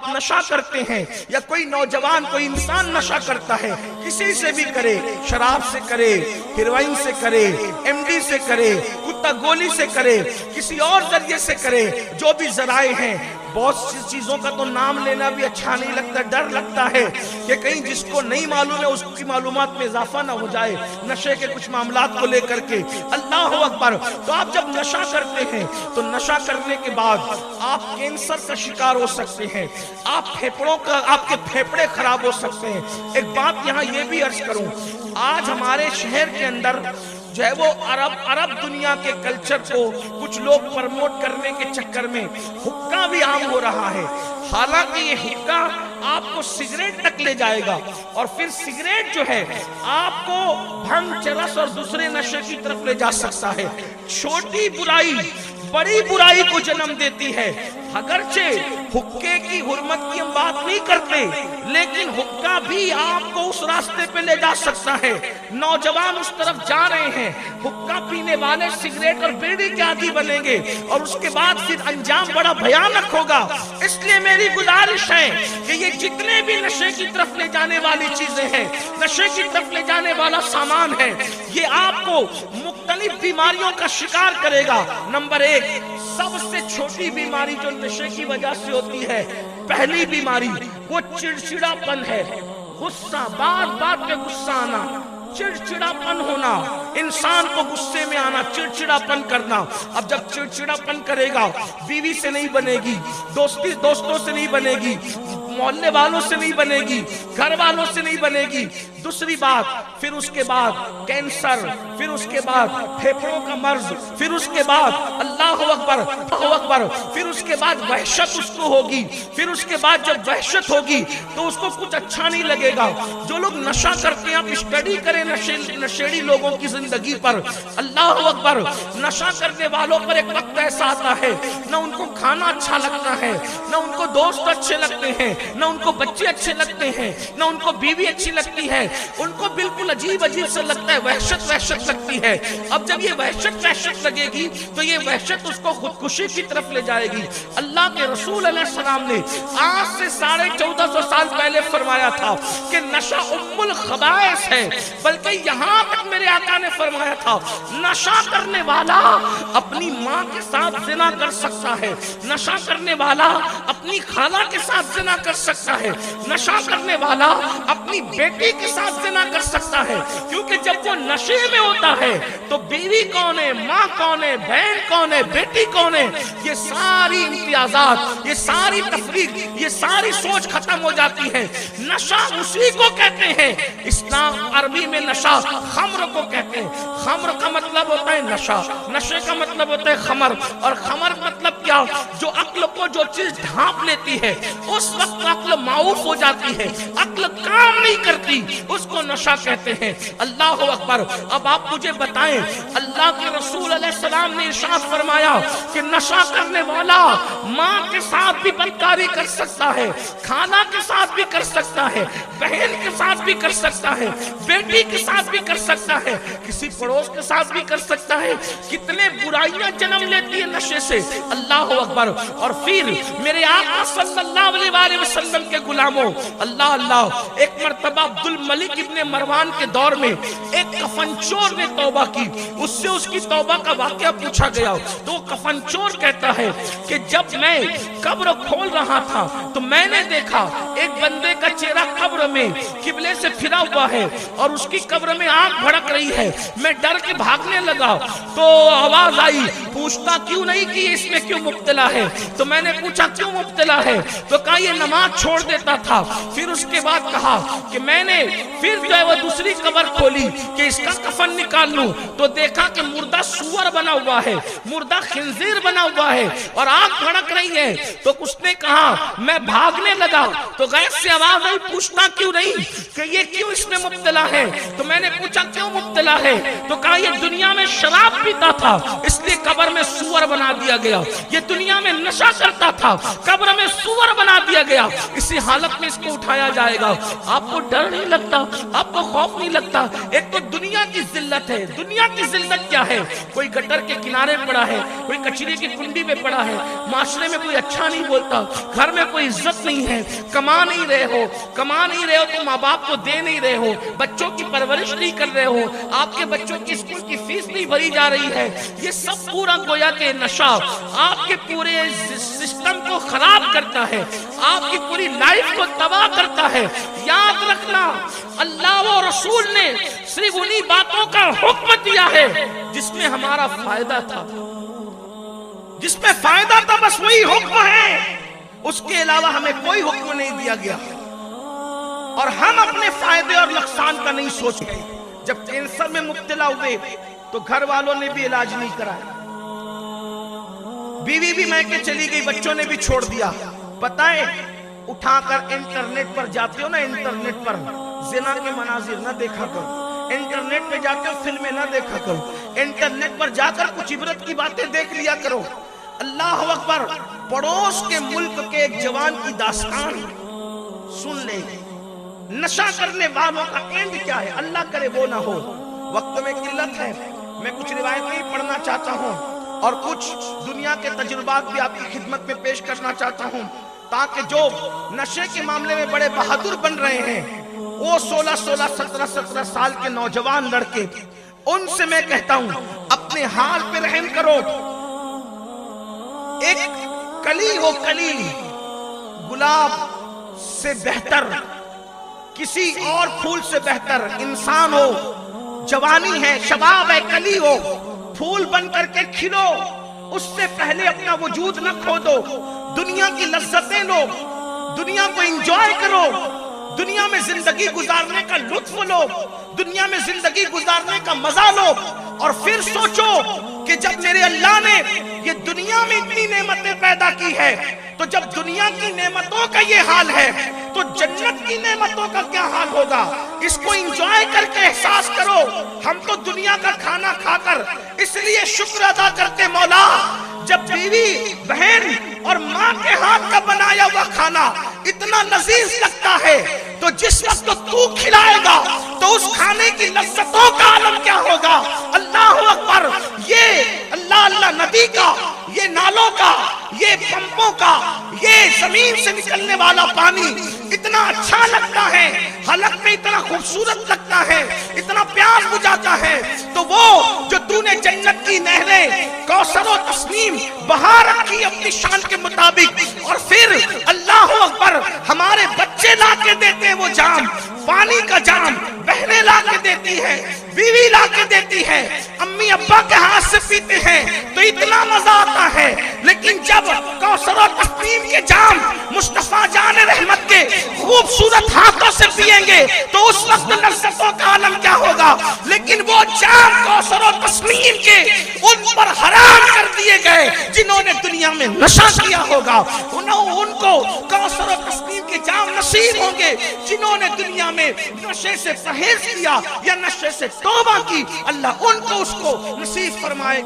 آپ نشہ کرتے ہیں یا کوئی نوجوان کوئی انسان نشہ کرتا ہے، کسی سے بھی کرے، شراب سے کرے، ہیروئن سے کرے، ایم ڈی سے کرے، کتا گولی سے کرے، کسی اور ذریعے سے کرے، جو بھی ذرائع ہیں، بہت سی چیزوں کا تو نام لینا بھی اچھا نہیں لگتا، ڈر لگتا ہے کہ کہیں جس کو نہیں معلوم ہے اس کی معلومات میں اضافہ نہ ہو جائے نشے کے کچھ معاملات کو لے کر کے۔ اللہ اکبر۔ تو آپ جب نشہ کرتے ہیں تو نشہ کرنے کے بعد آپ کینسر کا شکار ہو سکتے ہیں، آپ کے پھیپڑے خراب ہو سکتے ہیں۔ ایک بات یہاں یہ بھی عرض کروں، آج ہمارے شہر کے اندر جو ہے وہ عرب دنیا کے کلچر کو کچھ لوگ پرموٹ کرنے کے چکر میں حقہ بھی عام ہو رہا ہے، حالانکہ یہ حقہ آپ کو سگریٹ تک لے جائے گا، اور پھر سگریٹ جو ہے آپ کو بھنگ، چرس اور دوسرے نشے کی طرف لے جا سکتا ہے۔ چھوٹی برائی بڑی برائی کو جنم دیتی ہے۔ اگرچہ حقے کی حرمت کی ہم بات نہیں کرتے، لیکن حقہ بھی آپ کو اس راستے پہ لے جا سکتا ہے۔ نوجوان اس طرف جا رہے ہیں، حقہ پینے والے سگریٹ اور بیڑی کے عادی بنیں گے، اور اس کے بعد پھر انجام بڑا بھیانک ہوگا۔ اس لیے میری گزارش ہے کہ یہ جتنے بھی نشے کی طرف لے جانے والی چیزیں ہیں، نشے کی طرف لے جانے والا سامان ہے، یہ آپ کو مختلف بیماریوں کا شکار کرے گا۔ نمبر 1، سب سے چھوٹی بیماری جو نشے کی وجہ سے ہوتی ہے، پہلی بیماری وہ چڑچڑا پن ہے، غصہ، بات پہ غصہ آنا، چڑچڑا پن ہونا، انسان کو غصے میں آنا، چڑچڑا پن کرنا۔ اب جب چڑچڑا پن کرے گا، بیوی سے نہیں بنے گی، دوستوں سے نہیں بنے گی، محلے والوں سے نہیں بنے گی، گھر والوں سے نہیں بنے گی۔ دوسری بات، پھر اس کے بعد کینسر، پھر اس کے بعد پھیپھڑوں کا مرض، پھر اس کے بعد اللہ اکبر اللہ اکبر، پھر اس کے بعد وحشت اس کو ہوگی، پھر اس کے بعد جب وحشت ہوگی تو اس کو کچھ اچھا نہیں لگے گا۔ جو لوگ نشہ کرتے ہیں، آپ اسٹڈی کریں نشیڑی لوگوں کی زندگی پر، اللہ اکبر، نشہ کرنے والوں پر ایک وقت ایسا آتا ہے نہ ان کو کھانا اچھا لگتا ہے، نہ ان کو دوست اچھے لگتے ہیں، نہ ان کو بچے اچھے لگتے ہیں، نہ ان کو بیوی اچھی لگتی ہے، ان کو بالکل عجیب سے لگتا ہے، وحشت لگتی ہے۔ اب جب یہ وحشت لگے گی تو یہ وحشت اس کو خودکشی کی طرف لے جائے گی۔ اللہ کے رسول علیہ السلام نے آج سے 1450 سال پہلے فرمایا تھا کہ نشہ ام الخبائث ہے، بلکہ یہاں تک میرے آقا نے فرمایا تھا نشہ کرنے والا اپنی ماں کے ساتھ زنا کر سکتا ہے، نشہ کرنے والا اپنی خالہ کے ساتھ زنا کر سکتا ہے، نشہ کرنے والا اپنی بیٹی کے ساتھ زنا کر سکتا ہے، کیونکہ جب وہ نشے میں ہوتا ہے تو بیوی کون ہے، ماں کون ہے، بہن کون ہے، بیٹی کون ہے، یہ ساری امتیازات، یہ ساری تفریق، یہ ساری سوچ ختم ہو جاتی ہے۔ نشہ اسی کو کہتے ہیں، اسلام عربی میں نشہ خمر کو کہتے ہیں۔ خمر کا مطلب ہوتا ہے نشہ، نشے کا مطلب ہوتا ہے خمر، اور خمر مطلب کیا؟ جو عقل کو جو چیز ڈھانپ لیتی ہے اس وقت عقل معوف ہو جاتی ہے، عقل کام نہیں کرتی، اس کو نشہ کہتے ہیں۔ اللہ اکبر۔ اب آپ مجھے بتائیں، اللہ کے رسول علیہ السلام نے ارشاد فرمایا کہ نشہ کرنے والا ماں کے ساتھ بھی بدکاری کر سکتا ہے، خالہ کے ساتھ بھی کر سکتا ہے، بہن کے ساتھ بھی کر سکتا ہے، بیٹی کے ساتھ بھی کر سکتا ہے، کسی پڑوس کے ساتھ بھی کر سکتا ہے۔ کتنے برائیاں جنم لیتی ہے نشے سے، اللہ اکبر۔ اور پھر میرے آقا صلی اللہ علیہ وآلہ وسلم کے غلاموں، اللہ اللہ، ایک مرتبہ عبد الملک ابن مروان کے دور میں ایک کفن چور نے توبہ کی، اس سے اس کی توبہ کا واقعہ پوچھا گیا تو وہ کفن چور کہتا ہے کہ جب میں قبر کھول رہا تھا تو میں نے دیکھا ایک بندے کا چہرہ قبر میں قبلے سے پھرا ہوا ہے اور اس کی قبر میں آنکھ بھڑک رہی ہے، میں ڈر کے بھاگنے لگا تو آواز آئی، پوچھتا کیوں نہیں کہ اس میں کیوں مبتلا ہے؟ تو میں نے پوچھا کیوں مبتلا ہے؟ تو کہا یہ نماز چھوڑ دیتا تھا۔ پھر اس کے بعد کہا کہ میں نے پھر جو ہے وہ دوسری قبر کھولی کہ اس کا کفن نکال لوں تو دیکھا کہ مردہ سور بنا ہوا ہے، مردہ خنزیر بنا ہوا ہے اور آنکھ بھڑک رہی ہے۔ تو اس نے کہا میں بھاگنے لگا تو غیب سے آواز آئی پوچھتا کیوں نہیں کہ یہ کیوں اس میں مبتلا ہے؟ تو میں نے پوچھا کیوں مبتلا ہے؟ تو کہا یہ دنیا میں شراب پیتا تھا اس لیے قبر میں سور بنا دیا گیا، یہ دنیا میں نشہ کرتا تھا قبر میں سور بنا دیا گیا، اسی حالت میں اس کو اٹھایا جائے گا۔ آپ کو ڈر نہیں لگتا؟ آپ کو خوف نہیں لگتا؟ ایک تو دنیا کی ذلت ہے۔ دنیا کی ذلت کیا ہے؟ کوئی گٹر کے کنارے پڑا ہے، کوئی کچرے کی کنڈی میں پڑا ہے، معاشرے میں کوئی اچھا نہیں بولتا، گھر میں کوئی عزت نہیں ہے، کما نہیں رہے ہو تو ماں باپ کو دے نہیں رہے ہو، بچوں کی پرورش نہیں کر رہے ہو، آپ کے بچوں کی اسکول کی فیس نہیں بھری جا رہی ہے۔ یہ سب پورا گویا کہ نشہ آپ کے پورے سسٹم کو خراب کرتا ہے، آپ کی پوری لائف کو تباہ کرتا ہے۔ یاد رکھنا اللہ و رسول نے صرف انہی باتوں کا حکم دیا ہے جس میں ہمارا فائدہ تھا، جس میں فائدہ تھا بس وہی حکم ہے، اس کے علاوہ ہمیں کوئی حکم نہیں دیا گیا۔ اور ہم اپنے فائدے اور نقصان کا نہیں سوچ گئے۔ جب کینسر میں مبتلا ہوئے تو گھر والوں نے بھی علاج نہیں کرایا، بیوی بھی میکے چلی گئی، بچوں نے بھی چھوڑ دیا۔ پتہ ہے اٹھا کر انٹرنیٹ پر جاتے ہو نا، انٹرنیٹ پر زنا کے مناظر نہ دیکھا کرو، انٹرنیٹ پہ جاتے ہو فلمیں نہ دیکھا کرو، انٹرنیٹ پر جا کر کچھ عبرت کی باتیں دیکھ لیا کرو۔ اللہ اکبر، پڑوس کے ملک کے ایک جوان کی داستان سن لے۔ نشہ کرنے والوں کا اینڈ کیا ہے؟ اللہ کرے وہ نہ ہو۔ وقت میں قلت ہے، میں کچھ روایتیں پڑھنا چاہتا ہوں اور کچھ دنیا کے تجربات بھی آپ کی خدمت میں پیش کرنا چاہتا ہوں، تاکہ جو نشے کے معاملے میں بڑے بہادر بن رہے ہیں، وہ 16 سال کے نوجوان لڑکے، ان سے میں کہتا ہوں اپنے حال پہ رحم کرو۔ ایک کلی ہو، کلی گلاب سے بہتر، کسی اور پھول سے بہتر انسان ہو، جوانی ہے، شباب ہے، کلی ہو، پھول بن کر کے کھلو، اس سے پہلے اپنا وجود نہ کھو دو۔ دنیا کی لذتیں لو، دنیا کو انجوائے کرو، دنیا میں زندگی گزارنے کا لطف لو، دنیا میں زندگی گزارنے کا مزہ لو، اور پھر سوچو کہ جب میرے اللہ نے یہ دنیا میں اتنی نعمتیں پیدا کی ہے، تو جب دنیا کی نعمتوں کا یہ حال ہے تو جنت کی نعمتوں کا کیا حال ہوگا؟ اس کو انجوائے کر کے احساس کرو۔ ہم تو دنیا کا کھانا کھا کر اس لیے شکر ادا کرتے مولا، جب بیوی بہن اور ماں کے ہاتھ کا بنایا ہوا کھانا اتنا لذیذ لگتا ہے، تو جس وقت تو کھلائے گا تو اس کھانے کی لذتوں کا عالم کیا ہوگا؟ اللہ اکبر! یہ اللہ ندی کا، یہ نالوں کا، یہ پمپوں کا، یہ زمین سے نکلنے والا پانی اتنا اچھا لگتا ہے، حلق میں اتنا خوبصورت لگتا ہے، اتنا پیاس بجھاتا ہے، تو وہ جو تو نے جنت کی نہریں کوثر و تسنیم بہا رکھی اپنی شان کے مطابق، اور پھر اللہ اکبر ہمارے بچے لا کے دیتے ہیں وہ جام، پانی کا جام، بہنیں لا کے دیتی ہے، بیوی لا کے دیتی ہے، امی ابا کے ہاتھ سے پیتے ہیں تو اتنا مزہ آتا ہے، لیکن جب کوثر و تسنیم کے جام مصطفیٰ جان رحمت کے خوبصورت ہاتھوں سے پیئیں گے تو اس وقت لذتوں کا عالم کیا ہوگا؟ لیکن وہ جام کوثر و تسنیم کے ان پر حرام کر دیے گئے جنہوں نے دنیا میں نشہ کیا ہوگا، ان کو کوثر و تسنیم کے جام نصیب ہوں گے جنہوں نے دنیا میں نشے سے پرہیز کیا یا نشے سے توبہ کی۔ اللہ ان کو اس کو نصیب فرمائے۔